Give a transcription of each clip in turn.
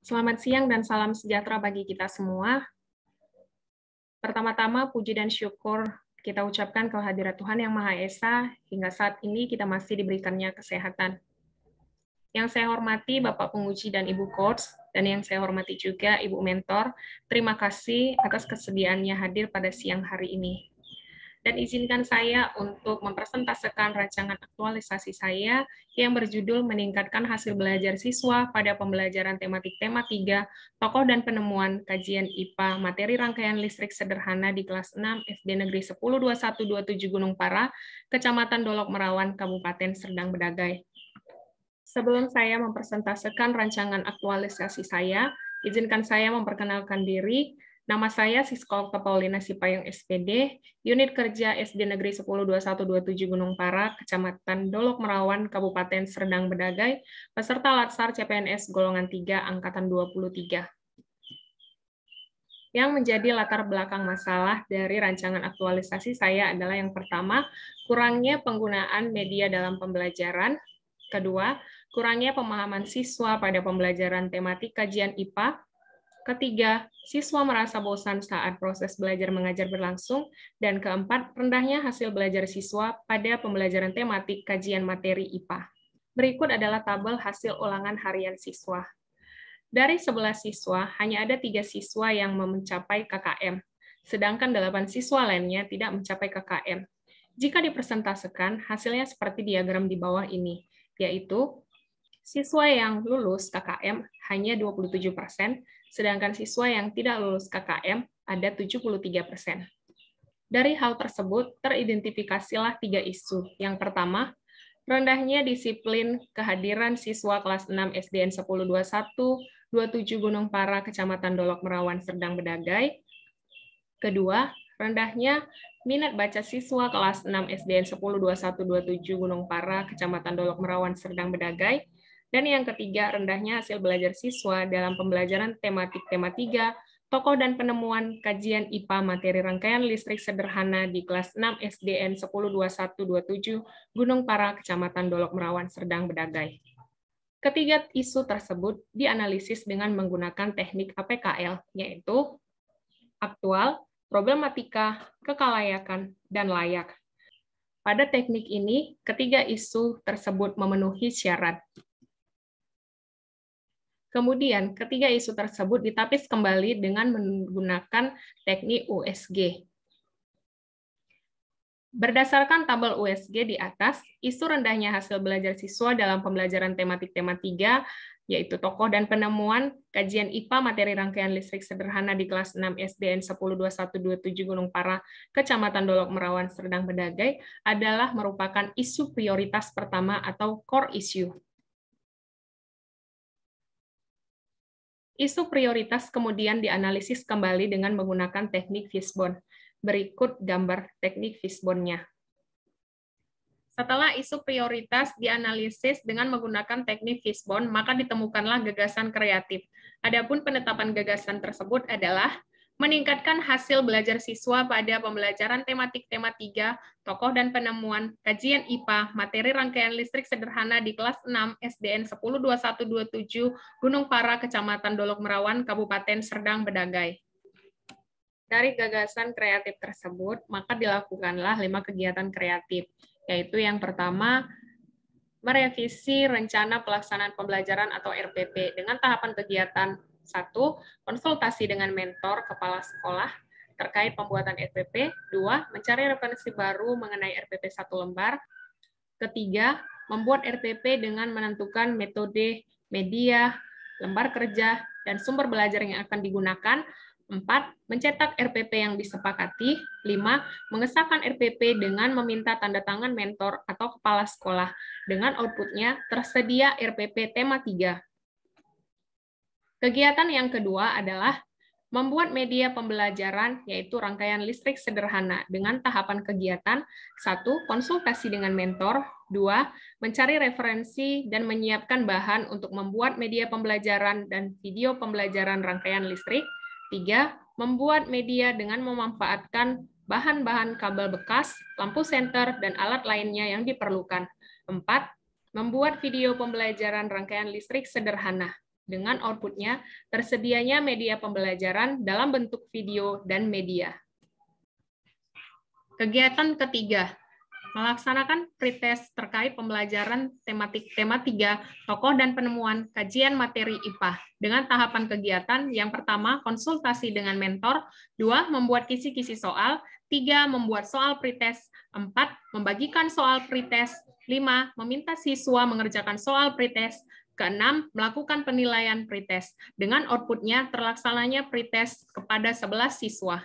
Selamat siang dan salam sejahtera bagi kita semua. Pertama-tama, puji dan syukur kita ucapkan kehadirat Tuhan Yang Maha Esa, hingga saat ini kita masih diberikannya kesehatan. Yang saya hormati Bapak Penguji dan Ibu Coach, dan yang saya hormati juga Ibu Mentor, terima kasih atas kesediaannya hadir pada siang hari ini. Dan izinkan saya untuk mempresentasikan rancangan aktualisasi saya yang berjudul Meningkatkan Hasil Belajar Siswa pada Pembelajaran Tematik Tema 3, Tokoh dan Penemuan Kajian IPA Materi Rangkaian Listrik Sederhana di kelas 6 SD Negeri 102127 Gunung Para, Kecamatan Dolok Merawan, Kabupaten Serdang Bedagai. Sebelum saya mempresentasikan rancangan aktualisasi saya, izinkan saya memperkenalkan diri. Nama saya Sisko Paulina Sipayung SPD, Unit Kerja SD Negeri 102127 Gunung Para, Kecamatan Dolok Merawan, Kabupaten Serdang Bedagai, peserta Latsar CPNS Golongan 3 Angkatan 23. Yang menjadi latar belakang masalah dari rancangan aktualisasi saya adalah yang pertama, kurangnya penggunaan media dalam pembelajaran. Kedua, kurangnya pemahaman siswa pada pembelajaran tematik kajian IPA. Ketiga, siswa merasa bosan saat proses belajar mengajar berlangsung. Dan keempat, rendahnya hasil belajar siswa pada pembelajaran tematik kajian materi IPA. Berikut adalah tabel hasil ulangan harian siswa. Dari 11 siswa, hanya ada 3 siswa yang mencapai KKM, sedangkan 8 siswa lainnya tidak mencapai KKM. Jika dipresentasikan, hasilnya seperti diagram di bawah ini, yaitu siswa yang lulus KKM hanya 27%, sedangkan siswa yang tidak lulus KKM ada 73%. Dari hal tersebut, teridentifikasilah 3 isu. Yang pertama, rendahnya disiplin kehadiran siswa kelas 6 SDN 102127 Gunung Para, Kecamatan Dolok Merawan, Serdang Bedagai. Kedua, rendahnya minat baca siswa kelas 6 SDN 102127 Gunung Para, Kecamatan Dolok Merawan, Serdang Bedagai. Dan yang ketiga, rendahnya hasil belajar siswa dalam pembelajaran tematik tema 3, tokoh dan penemuan kajian IPA materi rangkaian listrik sederhana di kelas 6 SDN 102127 Gunung Para, Kecamatan Dolok Merawan, Serdang Bedagai. Ketiga isu tersebut dianalisis dengan menggunakan teknik APKL, yaitu aktual, problematika, kekalayakan, dan layak. Pada teknik ini, ketiga isu tersebut memenuhi syarat. Kemudian, ketiga isu tersebut ditapis kembali dengan menggunakan teknik USG. Berdasarkan tabel USG di atas, isu rendahnya hasil belajar siswa dalam pembelajaran tematik tema 3, yaitu tokoh dan penemuan kajian IPA materi rangkaian listrik sederhana di kelas 6 SDN 102127 Gunung Para, Kecamatan Dolok Merawan, Serdang Bedagai, adalah merupakan isu prioritas pertama atau core issue. Isu prioritas kemudian dianalisis kembali dengan menggunakan teknik Fishbone. Berikut gambar teknik Fishbone-nya. Setelah isu prioritas dianalisis dengan menggunakan teknik Fishbone, maka ditemukanlah gagasan kreatif. Adapun penetapan gagasan tersebut adalah meningkatkan hasil belajar siswa pada pembelajaran tematik tema 3, tokoh dan penemuan kajian IPA, materi rangkaian listrik sederhana di kelas 6 SDN 102127 Gunung Para, Kecamatan Dolok Merawan, Kabupaten Serdang Bedagai. Dari gagasan kreatif tersebut, maka dilakukanlah 5 kegiatan kreatif, yaitu yang pertama, merevisi rencana pelaksanaan pembelajaran atau RPP dengan tahapan kegiatan 1. Konsultasi dengan mentor kepala sekolah terkait pembuatan RPP. 2. Mencari referensi baru mengenai RPP 1 lembar. Ketiga, membuat RPP dengan menentukan metode, media, lembar kerja, dan sumber belajar yang akan digunakan. 4. Mencetak RPP yang disepakati. 5. Mengesahkan RPP dengan meminta tanda tangan mentor atau kepala sekolah. Dengan outputnya tersedia RPP tema 3. Kegiatan yang kedua adalah membuat media pembelajaran, yaitu rangkaian listrik sederhana dengan tahapan kegiatan. 1. Konsultasi dengan mentor. 2. Mencari referensi dan menyiapkan bahan untuk membuat media pembelajaran dan video pembelajaran rangkaian listrik. 3. Membuat media dengan memanfaatkan bahan-bahan kabel bekas, lampu senter, dan alat lainnya yang diperlukan. 4. Membuat video pembelajaran rangkaian listrik sederhana. dengan outputnya tersedianya media pembelajaran dalam bentuk video dan media. Kegiatan ketiga, melaksanakan pretest terkait pembelajaran tema 3, tokoh dan penemuan kajian materi IPA, dengan tahapan kegiatan yang pertama, konsultasi dengan mentor, 2, membuat kisi-kisi soal, 3, membuat soal pretest, 4, membagikan soal pretest, 5, meminta siswa mengerjakan soal pretest, keenam, melakukan penilaian pretest, dengan outputnya terlaksananya pretest kepada 11 siswa.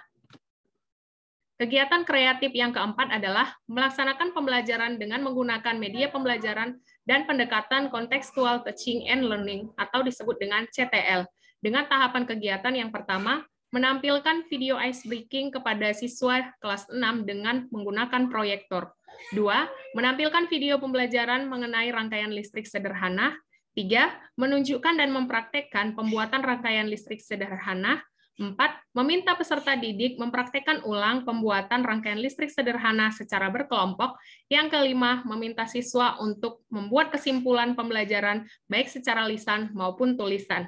Kegiatan kreatif yang keempat adalah melaksanakan pembelajaran dengan menggunakan media pembelajaran dan pendekatan kontekstual teaching and learning atau disebut dengan CTL. Dengan tahapan kegiatan yang pertama, menampilkan video ice breaking kepada siswa kelas 6 dengan menggunakan proyektor. 2, menampilkan video pembelajaran mengenai rangkaian listrik sederhana. 3, menunjukkan dan mempraktekkan pembuatan rangkaian listrik sederhana. 4, meminta peserta didik mempraktekkan ulang pembuatan rangkaian listrik sederhana secara berkelompok. Yang kelima, meminta siswa untuk membuat kesimpulan pembelajaran baik secara lisan maupun tulisan.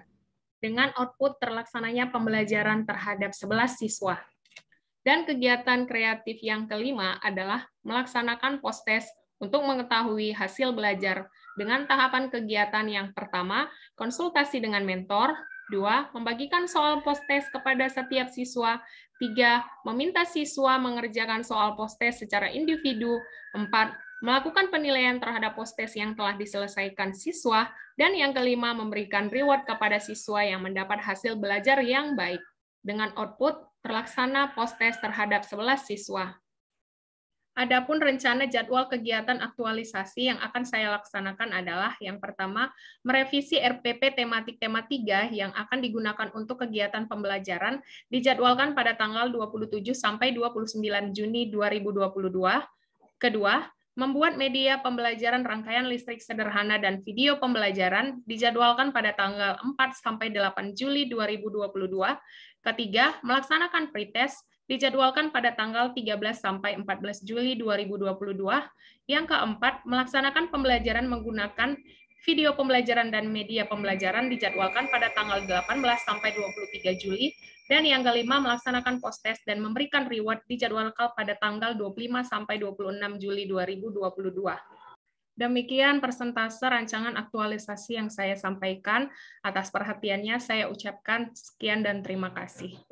Dengan output terlaksananya pembelajaran terhadap 11 siswa. Dan kegiatan kreatif yang kelima adalah melaksanakan post-test untuk mengetahui hasil belajar dengan tahapan kegiatan yang pertama, konsultasi dengan mentor, 2, membagikan soal post-test kepada setiap siswa, 3, meminta siswa mengerjakan soal post-test secara individu, 4, melakukan penilaian terhadap post-test yang telah diselesaikan siswa, dan yang kelima, memberikan reward kepada siswa yang mendapat hasil belajar yang baik. Dengan output, terlaksana post-test terhadap 11 siswa. Adapun rencana jadwal kegiatan aktualisasi yang akan saya laksanakan adalah yang pertama, merevisi RPP tematik tema 3 yang akan digunakan untuk kegiatan pembelajaran dijadwalkan pada tanggal 27 sampai 29 Juni 2022. Kedua, membuat media pembelajaran rangkaian listrik sederhana dan video pembelajaran dijadwalkan pada tanggal 4 sampai 8 Juli 2022. Ketiga, melaksanakan pretest dijadwalkan pada tanggal 13 sampai 14 Juli 2022. Yang keempat, melaksanakan pembelajaran menggunakan video pembelajaran dan media pembelajaran dijadwalkan pada tanggal 18 sampai 23 Juli. Dan yang kelima, melaksanakan post-test dan memberikan reward dijadwalkan pada tanggal 25 sampai 26 Juli 2022. Demikian persentase rancangan aktualisasi yang saya sampaikan. Atas perhatiannya saya ucapkan sekian dan terima kasih.